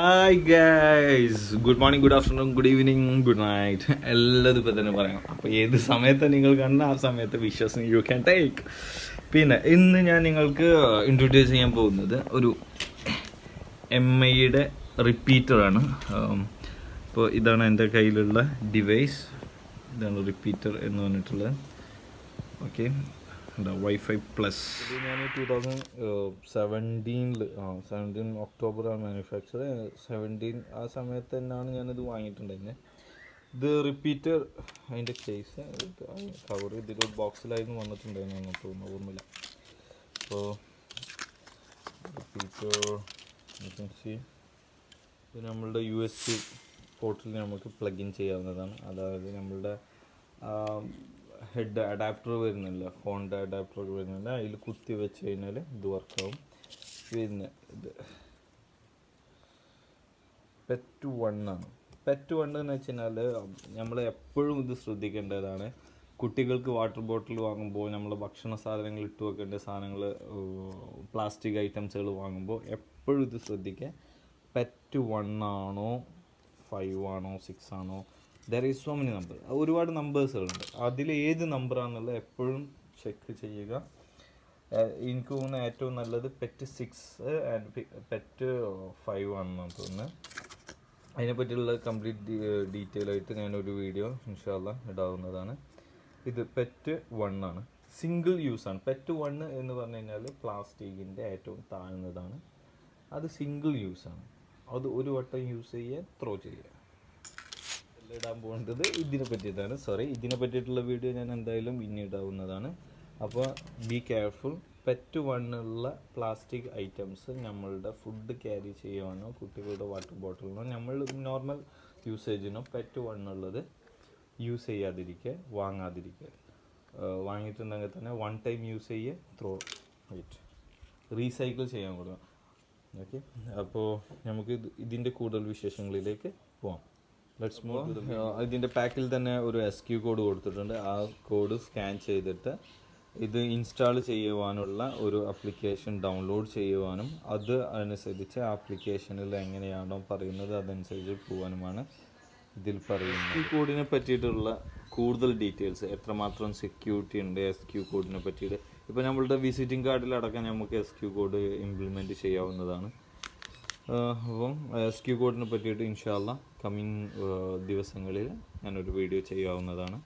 Hi guys, good morning, good afternoon, good evening, good night, എല്ലാതും ഇപ്പം തന്നെ പറയാം. അപ്പോൾ ഏത് സമയത്ത് നിങ്ങൾ കണ്ട ആ സമയത്ത് വിഷസ് യു ക്യാൻ ടേക്ക്. പിന്നെ ഇന്ന് ഞാൻ നിങ്ങൾക്ക് ഇൻട്രൊഡ്യൂസ് ചെയ്യാൻ പോകുന്നത് ഒരു MIയുടെ റിപ്പീറ്ററാണ്. അപ്പോൾ ഇതാണ് എൻ്റെ കയ്യിലുള്ള ഡിവൈസ്. ഇതാണ് റിപ്പീറ്റർ എന്ന് പറഞ്ഞിട്ടുള്ളത്. Okay, wifi plus. ഇത് ഞാൻ 2017 ഒക്ടോബറാണ് മാനുഫാക്ചർ. 17 ആ സമയത്ത് തന്നെയാണ് ഞാനിത് വാങ്ങിയിട്ടുണ്ടായിരുന്നത്. ഇത് റിപ്പീറ്റർ, അതിൻ്റെ കേസ് കവർ ഇതിൻ്റെ ബോക്സിലായിരുന്നു വന്നിട്ടുണ്ടായിരുന്നു തോന്നുന്നു, ഓർമ്മയില്ല. അപ്പോൾ റിപ്പീറ്റർ ഇത് നമ്മളുടെ USB പോർട്ടിൽ നമുക്ക് പ്ലഗ് ഇൻ ചെയ്യാവുന്നതാണ്. അതായത് നമ്മളുടെ ഹെഡ് അഡാപ്റ്റർ വരുന്നില്ല, ഫോണിൻ്റെ അഡാപ്റ്റർ വരുന്നില്ല, അതിൽ കുത്തി വെച്ച് കഴിഞ്ഞാൽ ഇത് വർക്കാവും. പിന്നെ ഇത് പെറ്റ് 1 ആണ്. പെറ്റ് 1 എന്ന് വെച്ച് കഴിഞ്ഞാൽ നമ്മൾ എപ്പോഴും ഇത് ശ്രദ്ധിക്കേണ്ടതാണ്. കുട്ടികൾക്ക് വാട്ടർ ബോട്ടിൽ വാങ്ങുമ്പോൾ, നമ്മൾ ഭക്ഷണ സാധനങ്ങൾ ഇട്ട് വെക്കേണ്ട സാധനങ്ങൾ, പ്ലാസ്റ്റിക് ഐറ്റംസുകൾ വാങ്ങുമ്പോൾ എപ്പോഴും ഇത് ശ്രദ്ധിക്കുക. പെറ്റ് 1 ആണോ, 5 ആണോ, 6 ആണോ, there is so many number, ഒരുപാട് നമ്പേഴ്സുകളുണ്ട്. അതിൽ ഏത് നമ്പറാണെന്നുള്ളത് എപ്പോഴും ചെക്ക് ചെയ്യുക. എനിക്ക് തോന്നുന്ന ഏറ്റവും നല്ലത് പെറ്റ് 6 ആൻഡ് പെറ്റ് 5 ആണെന്നാണ് തോന്നുന്നത്. അതിനെപ്പറ്റിയുള്ള കംപ്ലീറ്റ് ഡീറ്റെയിൽ ആയിട്ട് ഞാനൊരു വീഡിയോ ഇൻഷാ അല്ലാ ഇടാവുന്നതാണ്. ഇത് പെറ്റ് 1 ആണ്, സിംഗിൾ യൂസ് ആണ്. പെറ്റ് 1 എന്ന് പറഞ്ഞു കഴിഞ്ഞാൽ പ്ലാസ്റ്റിക്കിൻ്റെ ഏറ്റവും താഴ്ന്നതാണ്. അത് സിംഗിൾ യൂസ് ആണ്. അത് ഒരു വട്ടം യൂസ് ചെയ്യുക, ത്രോ ചെയ്യുക. ഇടാൻ പോകേണ്ടത് ഇതിനെ പറ്റിയിട്ടാണ്. ഇതിനെ പറ്റിയിട്ടുള്ള വീഡിയോ ഞാൻ എന്തായാലും ഇനി ഇടാവുന്നതാണ്. അപ്പോൾ ബി കെയർഫുൾ. പെറ്റ് 1 ഉള്ള പ്ലാസ്റ്റിക് ഐറ്റംസ് നമ്മളുടെ ഫുഡ് ക്യാരി ചെയ്യുവാനോ കുട്ടികളുടെ വാട്ടർ ബോട്ടിലിനോ നമ്മൾ നോർമൽ യൂസേജിനോ പെറ്റ് 1 ഉള്ളത് യൂസ് ചെയ്യാതിരിക്കുക, വാങ്ങാതിരിക്കുക. വാങ്ങിയിട്ടുണ്ടെങ്കിൽ തന്നെ 1 ടൈം യൂസ് ചെയ്യുക, ത്രോ ഇറ്റ്, റീസൈക്കിൾ ചെയ്യാൻ കൊടുക്കുക. ഓക്കെ, അപ്പോൾ നമുക്ക് ഇതിൻ്റെ കൂടുതൽ വിശേഷങ്ങളിലേക്ക് പോവാം. Let's move. ഇതിൻ്റെ പാക്കിൽ തന്നെ ഒരു SQ കോഡ് കൊടുത്തിട്ടുണ്ട്. ആ കോഡ് സ്കാൻ ചെയ്തിട്ട് ഇത് ഇൻസ്റ്റാൾ ചെയ്യുവാനുള്ള ഒരു ആപ്ലിക്കേഷൻ ഡൗൺലോഡ് ചെയ്യുവാനും അത് അനുസരിച്ച് ആപ്ലിക്കേഷനിൽ എങ്ങനെയാണോ പറയുന്നത് അതനുസരിച്ച് പോകാനുമാണ് ഇതിൽ പറയുന്നത്. SQ കോഡിനെ പറ്റിയിട്ടുള്ള കൂടുതൽ ഡീറ്റെയിൽസ്, എത്രമാത്രം സെക്യൂരിറ്റി ഉണ്ട് SQ കോഡിനെ പറ്റിയിട്ട്, ഇപ്പോൾ നമ്മളുടെ വിസിറ്റിംഗ് കാർഡിലടക്കം നമുക്ക് SQ കോഡ് ഇംപ്ലിമെൻറ്റ് ചെയ്യാവുന്നതാണ്. അപ്പം SQ കോഡിനെ പറ്റിയിട്ട് ഇൻഷാ അല്ലാ കമ്മിങ് ദിവസങ്ങളിൽ ഞാനൊരു വീഡിയോ ചെയ്യാവുന്നതാണ്.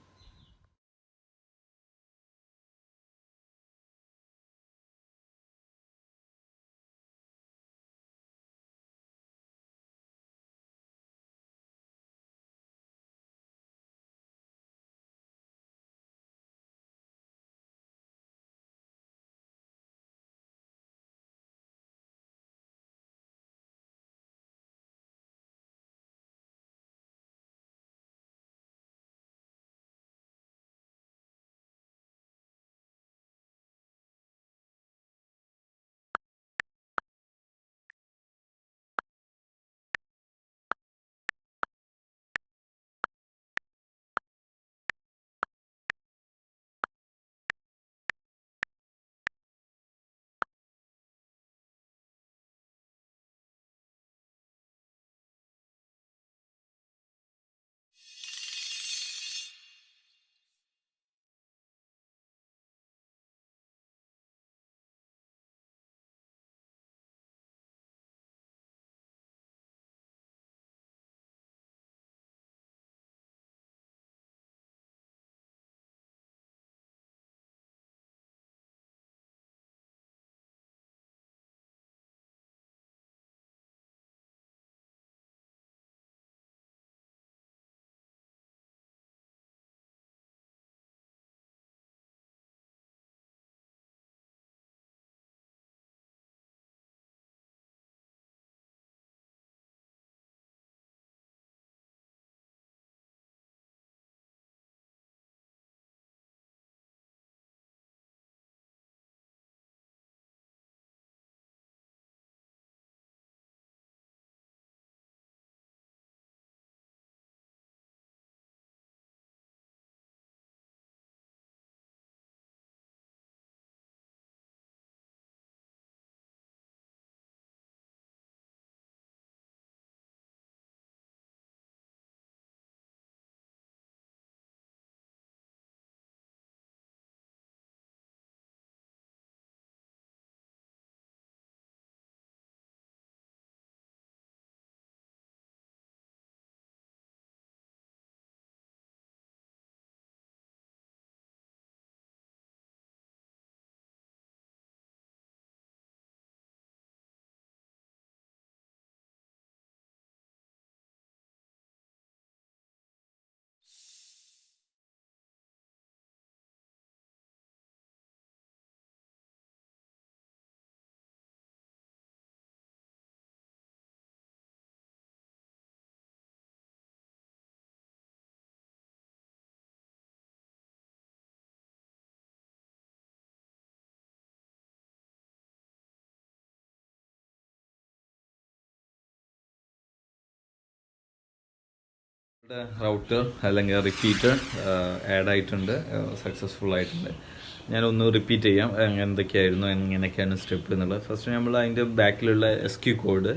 റൗട്ടർ അല്ലെങ്കിൽ റിപ്പീറ്റർ ആഡ് ആയിട്ടുണ്ട്, സക്സസ്ഫുൾ ആയിട്ടുണ്ട്. ഞാനൊന്ന് റിപ്പീറ്റ് ചെയ്യാം എന്തൊക്കെയായിരുന്നു എങ്ങനെയൊക്കെയാണ് സ്റ്റെപ്പ് എന്നുള്ളത്. ഫസ്റ്റ് നമ്മൾ അതിൻ്റെ ബാക്കിലുള്ള SQ കോഡ്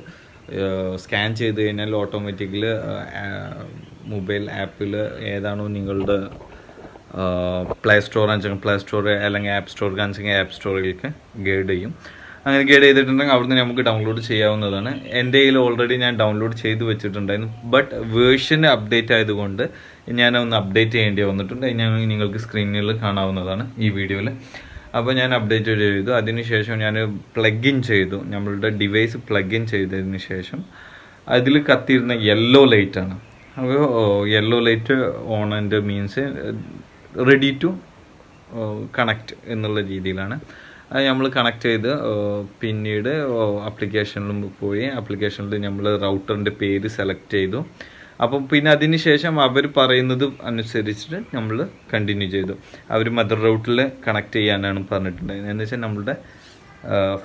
സ്കാൻ ചെയ്ത് കഴിഞ്ഞാൽ ഓട്ടോമാറ്റിക്കലി മൊബൈൽ ആപ്പിൽ ഏതാണോ നിങ്ങളുടെ പ്ലേ സ്റ്റോർ ആണെച്ചെങ്കിൽ പ്ലേ സ്റ്റോർ അല്ലെങ്കിൽ ആപ്പ് സ്റ്റോർ കാണിച്ചെങ്കിൽ ആപ്പ് സ്റ്റോറിലേക്ക് ഗൈഡ് ചെയ്യും. അങ്ങനെ ഗൈഡ് ചെയ്തിട്ടുണ്ടെങ്കിൽ അവിടുന്ന് നമുക്ക് ഡൗൺലോഡ് ചെയ്യാവുന്നതാണ്. എൻ്റെ കയ്യിൽ ഓൾറെഡി ഞാൻ ഡൗൺലോഡ് ചെയ്ത് വെച്ചിട്ടുണ്ടായിരുന്നു. ബട്ട് വേർഷൻ അപ്ഡേറ്റ് ആയതുകൊണ്ട് ഞാനൊന്ന് അപ്ഡേറ്റ് ചെയ്യേണ്ടി വന്നിട്ടുണ്ട്. ഞാൻ നിങ്ങൾക്ക് സ്ക്രീനിൽ കാണാവുന്നതാണ് ഈ വീഡിയോയിൽ. അപ്പോൾ ഞാൻ അപ്ഡേറ്റ് ചെയ്തു. അതിനുശേഷം ഞാൻ പ്ലഗ് ഇൻ ചെയ്തു. നമ്മളുടെ ഡിവൈസ് പ്ലഗ് ഇൻ ചെയ്തതിന് ശേഷം അതിൽ കത്തിയിരുന്ന യെല്ലോ ലൈറ്റാണ്. അപ്പോൾ യെല്ലോ ലൈറ്റ് ഓൺ എൻ്റെ മീൻസ് റെഡി ടു കണക്റ്റ് എന്നുള്ള രീതിയിലാണ്. അത് നമ്മൾ കണക്ട് ചെയ്ത് പിന്നീട് ആപ്ലിക്കേഷനിലും പോയി ആപ്ലിക്കേഷനിൽ നമ്മൾ റൗട്ടറിൻ്റെ പേര് സെലക്ട് ചെയ്തു. അപ്പം പിന്നെ അതിന് ശേഷം അവർ പറയുന്നത് അനുസരിച്ചിട്ട് നമ്മൾ കണ്ടിന്യൂ ചെയ്തു. അവർ മദർ റൗട്ടിൽ കണക്ട് ചെയ്യാനാണ് പറഞ്ഞിട്ടുണ്ടായിരുന്നത്. എന്ന് വെച്ചാൽ നമ്മളുടെ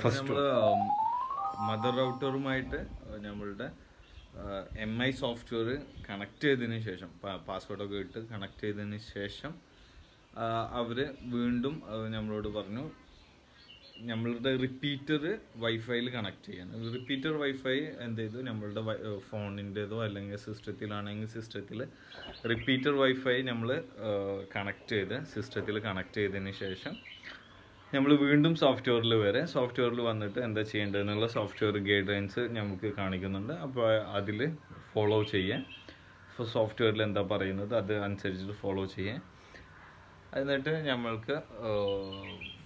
ഫസ്റ്റ് മദർ റൗട്ടറുമായിട്ട് നമ്മളുടെ MI സോഫ്റ്റ്വെയർ കണക്ട് ചെയ്തതിന് ശേഷം പാസ്വേഡൊക്കെ ഇട്ട് കണക്ട് ചെയ്തതിന് ശേഷം അവർ വീണ്ടും നമ്മളോട് പറഞ്ഞു നമ്മളുടെ റിപ്പീറ്റർ വൈഫൈയിൽ കണക്ട് ചെയ്യാൻ. റിപ്പീറ്റർ വൈഫൈ എന്ത് ചെയ്തു, നമ്മളുടെ ഫോണിൻ്റെതോ അല്ലെങ്കിൽ സിസ്റ്റത്തിലാണെങ്കിൽ സിസ്റ്റത്തിൽ റിപ്പീറ്റർ വൈഫൈ നമ്മൾ കണക്ട് ചെയ്ത് സിസ്റ്റത്തിൽ കണക്ട് ചെയ്തതിന് ശേഷം നമ്മൾ വീണ്ടും സോഫ്റ്റ്വെയറിൽ വന്നിട്ട് എന്താ ചെയ്യേണ്ടതെന്നുള്ള സോഫ്റ്റ്വെയർ ഗൈഡ് ലൈൻസ് നമുക്ക് കാണിക്കുന്നുണ്ട്. അപ്പോൾ അതിൽ ഫോളോ ചെയ്യാൻ, സോഫ്റ്റ്വെയറിൽ എന്താ പറയുന്നത് അത് അനുസരിച്ചിട്ട് ഫോളോ ചെയ്യാൻ. എന്നിട്ട് നമ്മൾക്ക്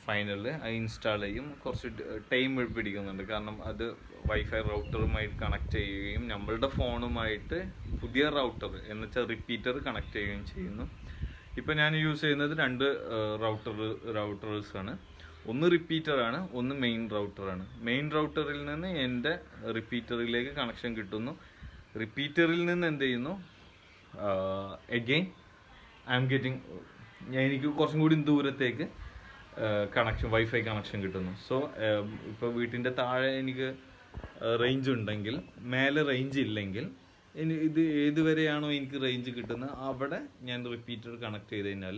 ഫൈനലിൽ അത് ഇൻസ്റ്റാൾ ചെയ്യും. കുറച്ച് ടൈം പിടിക്കുന്നുണ്ട്, കാരണം അത് വൈഫൈ റൗട്ടറുമായിട്ട് കണക്ട് ചെയ്യുകയും നമ്മളുടെ ഫോണുമായിട്ട് പുതിയ റൗട്ടർ എന്ന് വെച്ചാൽ റിപ്പീറ്റർ കണക്ട് ചെയ്യുകയും ചെയ്യുന്നു. ഇപ്പം ഞാൻ യൂസ് ചെയ്യുന്നത് 2 റൗട്ടേഴ്സാണ്. ഒന്ന് റിപ്പീറ്ററാണ്, ഒന്ന് മെയിൻ റൗട്ടറാണ്. മെയിൻ റൗട്ടറിൽ നിന്ന് എൻ്റെ റിപ്പീറ്ററിലേക്ക് കണക്ഷൻ കിട്ടുന്നു. റിപ്പീറ്ററിൽ നിന്ന് എന്ത് ചെയ്യുന്നു, അഗെയിൻ ഐ എം ഗെറ്റിംഗ്, എനിക്ക് കുറച്ചും കൂടി ദൂരത്തേക്ക് കണക്ഷൻ വൈഫൈ കണക്ഷൻ കിട്ടുന്നു. സോ ഇപ്പോൾ വീട്ടിൻ്റെ താഴെ എനിക്ക് റേഞ്ച് ഉണ്ടെങ്കിൽ മേലെ റേഞ്ച് ഇല്ലെങ്കിൽ ഇത് ഏതുവരെയാണോ എനിക്ക് റേഞ്ച് കിട്ടുന്നത് അവിടെ ഞാൻ റിപ്പീറ്റർ കണക്ട് ചെയ്ത് കഴിഞ്ഞാൽ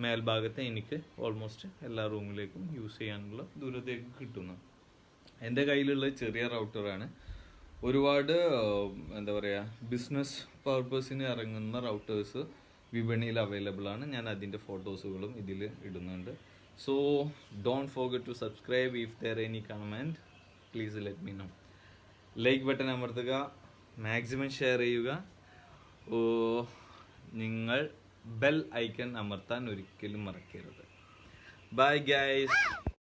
മേൽഭാഗത്തെ എനിക്ക് ഓൾമോസ്റ്റ് എല്ലാ റൂമിലേക്കും യൂസ് ചെയ്യാനുള്ള ദൂരത്തേക്ക് കിട്ടുന്നു. എൻ്റെ കയ്യിലുള്ള ചെറിയ റൗട്ടറാണ്. ഒരുപാട് എന്താ പറയുക ബിസിനസ് പർപ്പസിന് ഇറങ്ങുന്ന റൗട്ടേഴ്സ് വിപണിയിൽ അവൈലബിൾ ആണ്. ഞാൻ അതിൻ്റെ ഫോട്ടോസുകളും ഇതിൽ ഇടുന്നുണ്ട്. So don't forget to subscribe. If there any comment please let me know. Like button അമർത്തുക, മാക്സിമം ഷെയർ ചെയ്യുക. നിങ്ങൾ ബെൽ ഐക്കൺ അമർത്താൻ ഒരിക്കലും മറക്കരുത്. Bye guys.